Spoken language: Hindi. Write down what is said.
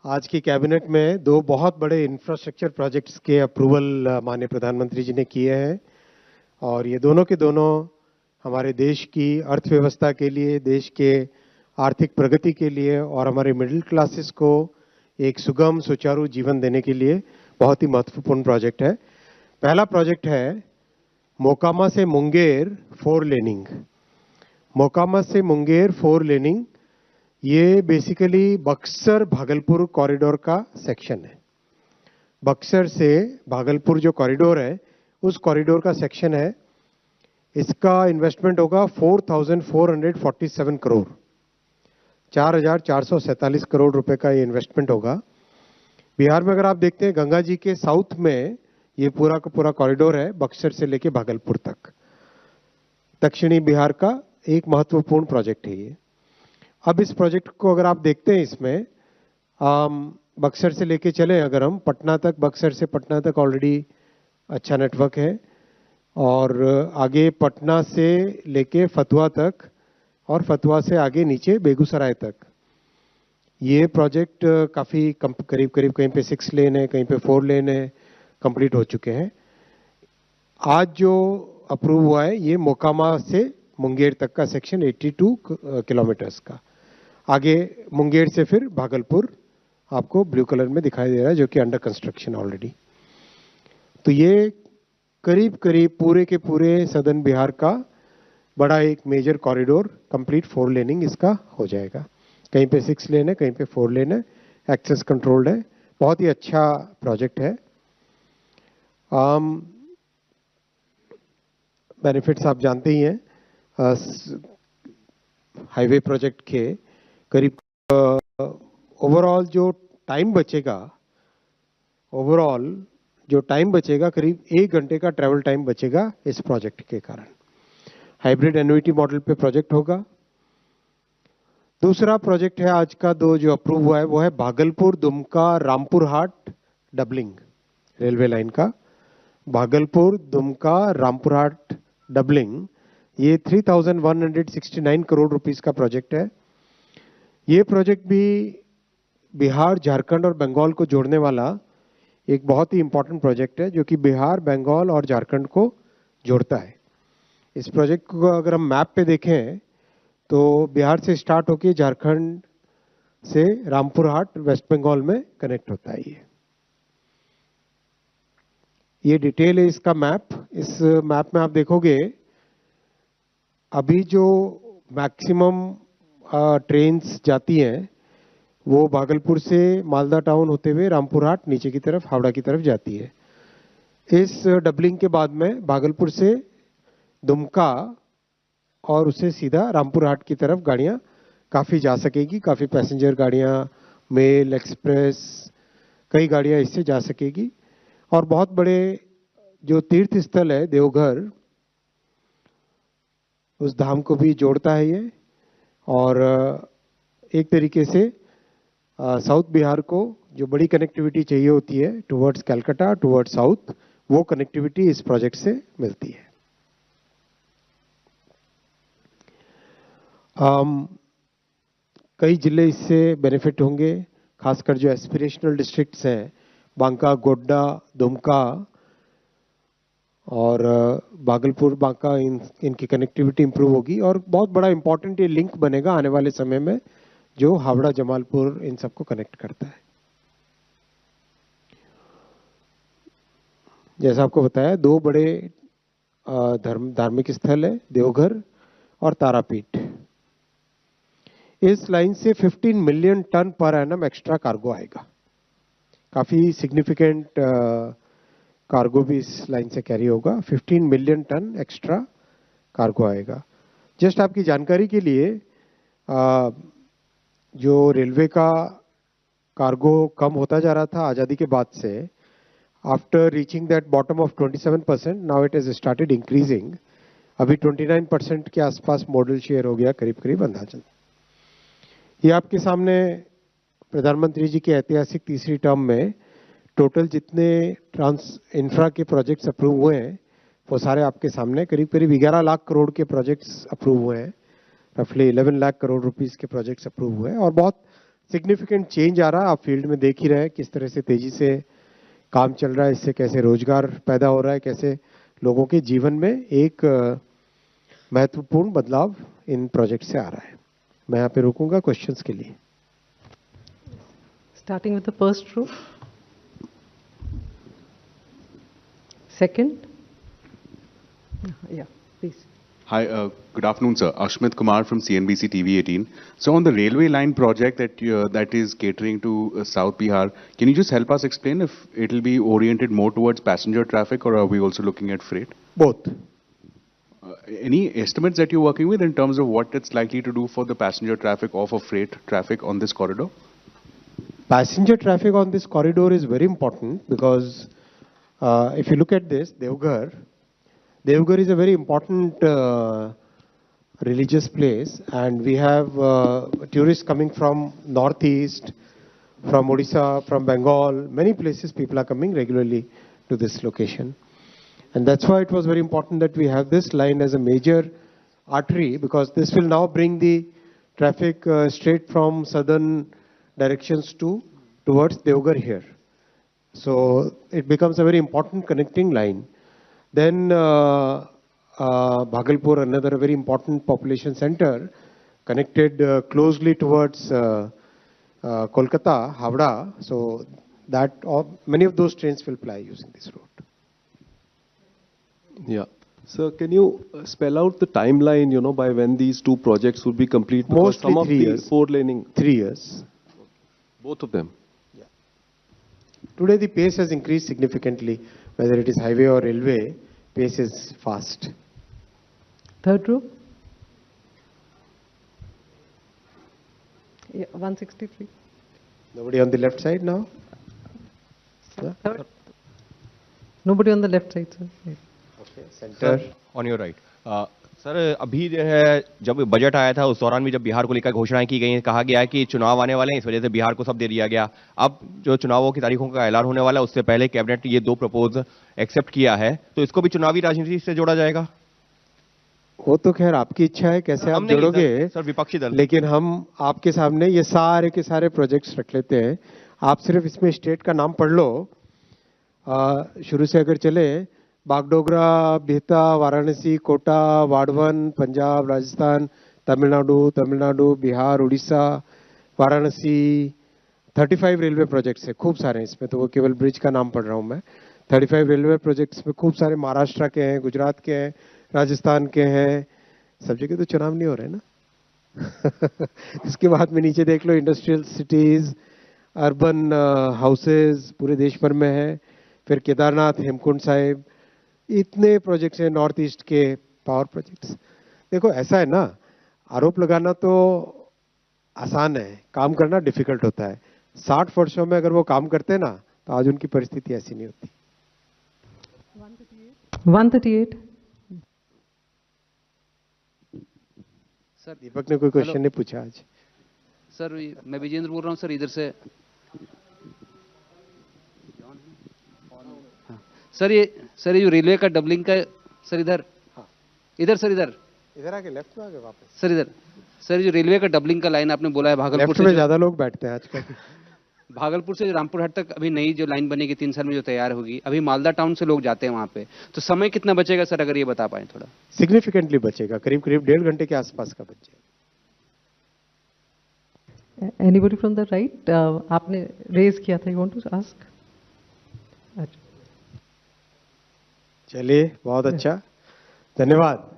आज की कैबिनेट में दो बहुत बड़े इंफ्रास्ट्रक्चर प्रोजेक्ट्स के अप्रूवल माननीय प्रधानमंत्री जी ने किए हैं और ये दोनों के दोनों हमारे देश की अर्थव्यवस्था के लिए, देश के आर्थिक प्रगति के लिए और हमारे मिडिल क्लासेस को एक सुगम सुचारू जीवन देने के लिए बहुत ही महत्वपूर्ण प्रोजेक्ट है। पहला प्रोजेक्ट है मोकामा से मुंगेर 4 लेनिंग। मोकामा से मुंगेर 4 लेनिंग ये बेसिकली बक्सर भागलपुर कॉरिडोर का सेक्शन है। बक्सर से भागलपुर जो कॉरिडोर है उस कॉरिडोर का सेक्शन है। इसका इन्वेस्टमेंट होगा 4,447 करोड़, 4,447 करोड़ रुपए का ये इन्वेस्टमेंट होगा। बिहार में अगर आप देखते हैं गंगा जी के साउथ में ये पूरा का पूरा कॉरिडोर है, बक्सर से लेके भागलपुर तक। दक्षिणी बिहार का एक महत्वपूर्ण प्रोजेक्ट है ये। अब इस प्रोजेक्ट को अगर आप देखते हैं, इसमें बक्सर से लेके चले अगर हम पटना तक, बक्सर से पटना तक ऑलरेडी अच्छा नेटवर्क है और आगे पटना से लेके फतुहा तक और फतुहा से आगे नीचे बेगूसराय तक ये प्रोजेक्ट काफ़ी करीब करीब कहीं पे 6 लेन है, कहीं पे 4 लेन है, कंप्लीट हो चुके हैं। आज जो अप्रूव हुआ है ये मोकामा से मुंगेर तक का सेक्शन 82 किलोमीटर्स का। आगे मुंगेर से फिर भागलपुर आपको ब्लू कलर में दिखाई दे रहा है जो कि अंडर कंस्ट्रक्शन ऑलरेडी। तो ये करीब करीब पूरे के पूरे सदर्न बिहार का बड़ा एक मेजर कॉरिडोर कंप्लीट 4 लेनिंग इसका हो जाएगा। कहीं पे 6 लेन है, कहीं पे 4 लेन है, एक्सेस कंट्रोल्ड है। बहुत ही अच्छा प्रोजेक्ट है। बेनिफिट्स आप जानते ही हैं। हाईवे प्रोजेक्ट के करीब ओवरऑल जो टाइम बचेगा करीब 1 घंटे का ट्रैवल टाइम बचेगा इस प्रोजेक्ट के कारण। हाइब्रिड एन्युइटी मॉडल पे प्रोजेक्ट होगा। दूसरा प्रोजेक्ट है आज का जो अप्रूव हुआ है वो है भागलपुर दुमका रामपुर हाट डबलिंग रेलवे लाइन का। भागलपुर दुमका रामपुर हाट डबलिंग ये 3,169 करोड़ रुपीस का प्रोजेक्ट है। ये प्रोजेक्ट भी बिहार, झारखंड और बंगाल को जोड़ने वाला एक बहुत ही इंपॉर्टेंट प्रोजेक्ट है जो कि बिहार, बंगाल और झारखंड को जोड़ता है। इस प्रोजेक्ट को अगर हम मैप पे देखें तो बिहार से स्टार्ट होकर झारखंड से रामपुर हाट वेस्ट बंगाल में कनेक्ट होता है। ये डिटेल है इसका मैप। इस मैप में आप देखोगे अभी जो मैक्सिमम ट्रेन्स जाती हैं वो भागलपुर से मालदा टाउन होते हुए रामपुर हाट नीचे की तरफ हावड़ा की तरफ जाती है। इस डबलिंग के बाद में भागलपुर से दुमका और उससे सीधा रामपुर हाट की तरफ गाड़ियां काफ़ी जा सकेगी। काफ़ी पैसेंजर गाड़ियां, मेल, एक्सप्रेस, कई गाड़ियां इससे जा सकेगी। और बहुत बड़े जो तीर्थ स्थल है देवघर, उस धाम को भी जोड़ता है ये। और एक तरीके से साउथ बिहार को जो बड़ी कनेक्टिविटी चाहिए होती है टुवर्ड्स कलकत्ता, टुवर्ड्स साउथ, वो कनेक्टिविटी इस प्रोजेक्ट से मिलती है। कई जिले इससे बेनिफिट होंगे, खासकर जो एस्पिरेशनल डिस्ट्रिक्ट्स हैं बांका, गोड्डा, दुमका और भागलपुर, बांका, इनकी कनेक्टिविटी इंप्रूव होगी और बहुत बड़ा इंपॉर्टेंट ये लिंक बनेगा आने वाले समय में जो हावड़ा, जमालपुर इन सबको कनेक्ट करता है। जैसा आपको बताया, 2 बड़े धार्मिक स्थल है, देवघर और तारापीठ। इस लाइन से 15 million ton per annum extra cargo आएगा। काफी सिग्निफिकेंट कार्गो भी इस लाइन से कैरी होगा। 15 मिलियन टन एक्स्ट्रा कार्गो आएगा। जस्ट आपकी जानकारी के लिए, जो रेलवे का कार्गो कम होता जा रहा था आज़ादी के बाद से, after reaching that bottom of 27%, now it is started increasing. अभी 29% के आसपास मॉडल शेयर हो गया करीब करीब अंदाजन। ये आपके सामने प्रधानमंत्री जी के ऐतिहासिक तीसरी टर्म में टोटल जितने इंफ्रा के प्रोजेक्ट्स अप्रूव हुए हैं वो सारे आपके सामने करीब करीब 11 लाख करोड़ के प्रोजेक्ट्स अप्रूव हुए हैं। रफली 11 लाख करोड़ रुपीस के प्रोजेक्ट्स अप्रूव हुए हैं और बहुत सिग्निफिकेंट चेंज आ रहा है। आप फील्ड में देख ही रहे हैं किस तरह से तेजी से काम चल रहा है, इससे कैसे रोजगार पैदा हो रहा है, कैसे लोगों के जीवन में एक महत्वपूर्ण बदलाव इन प्रोजेक्ट से आ रहा है। मैं यहाँ पे रुकूंगा क्वेश्चंस के लिए। Starting with the first row. Second. Yeah, please. Hi, good afternoon, sir. Ashmit Kumar from CNBC TV 18. So on the railway line project that is catering to South Bihar, can you just help us explain if it will be oriented more towards passenger traffic, or are we also looking at freight? Both. Any estimates that you're working with in terms of what it's likely to do for the passenger traffic or for freight traffic on this corridor? Passenger traffic on this corridor is very important because if you look at this, Devghar is a very important religious place, and we have tourists coming from northeast, from Odisha, from Bengal, many places people are coming regularly to this location. And that's why it was very important that we have this line as a major artery, because this will now bring the traffic straight from southern directions towards Devghar here. So it becomes a very important connecting line. Then Bhagalpur, another very important population center, connected closely towards Kolkata, Havda. So that many of those trains will ply using this route. Yeah. So can you spell out the timeline, by when these two projects will be complete? Because Mostly some of 3 the years. 4-laning. 3 years. Both of them. Yeah. Today the pace has increased significantly. Whether it is highway or railway, pace is fast. Third row. Yeah, 163. Nobody on the left side now? Third. Nobody on the left side, sir. Yeah. Okay, center. On your right sir, अभी जो है जब बजट आया था उस दौरान भी जब बिहार को लेकर घोषणाएं की गई, कहा गया है कि चुनाव आने वाले हैं, इस वजह से बिहार को सब दे दिया गया। अब जो चुनावों की तारीखों का ऐलान होने वाला है उससे पहले कैबिनेट ये 2 प्रपोज एक्सेप्ट किया है, तो इसको भी चुनावी राजनीति से जोड़ा जाएगा? वो तो खैर आपकी इच्छा है, कैसे आप जोड़ोगे सर, विपक्षी दल। लेकिन हम आपके सामने ये सारे के सारे प्रोजेक्ट्स रख लेते हैं। आप सिर्फ इसमें स्टेट का नाम पढ़ लो। शुरू से अगर चले, बागडोगरा, बिहता, वाराणसी, कोटा, वाड़वन, पंजाब, राजस्थान, तमिलनाडु, बिहार, उड़ीसा, वाराणसी, 35 रेलवे प्रोजेक्ट्स है, खूब सारे हैं इसमें। तो वो केवल ब्रिज का नाम पढ़ रहा हूँ मैं। 35 रेलवे प्रोजेक्ट्स में खूब सारे महाराष्ट्र के हैं, गुजरात के हैं, राजस्थान के हैं। सब जगह तो चुनाव नहीं हो रहे ना। इसके बाद में नीचे देख लो, इंडस्ट्रियल सिटीज, अर्बन हाउसेज पूरे देश भर में है। फिर केदारनाथ, हेमकुंड साहिब, इतने प्रोजेक्ट्स हैं। नॉर्थ ईस्ट के पावर प्रोजेक्ट्स। देखो ऐसा है ना, आरोप लगाना तो आसान है, काम करना डिफिकल्ट होता है। 60 वर्षों में अगर वो काम करते ना, तो आज उनकी परिस्थिति ऐसी नहीं होती। 138। सर दीपक ने कोई क्वेश्चन नहीं पूछा आज। सर मैं विजेंद्र बोल रहा हूँ सर, इधर से। हाँ। सर ये जो रेलवे का डबलिंग का, सर इधर, इधर सर, इधर आके लेफ्ट में आगे वापस सर, इधर सर, जो रेलवे का डबलिंग का लाइन आपने बोला है भागलपुर से, ज्यादा लोग बैठते हैं आजकल। भागलपुर से रामपुर हाट तक अभी नई जो लाइन बनेगी 3 साल में जो तैयार होगी, अभी मालदा टाउन से लोग जाते हैं वहां पे, तो समय कितना बचेगा सर, अगर ये बता पाए थोड़ा? सिग्निफिकेंटली बचेगा, करीब 1.5 घंटे के आसपास का बच जाएगा। Anybody from the right? आपने रेज किया था, you want to ask? चलिए, बहुत अच्छा, धन्यवाद।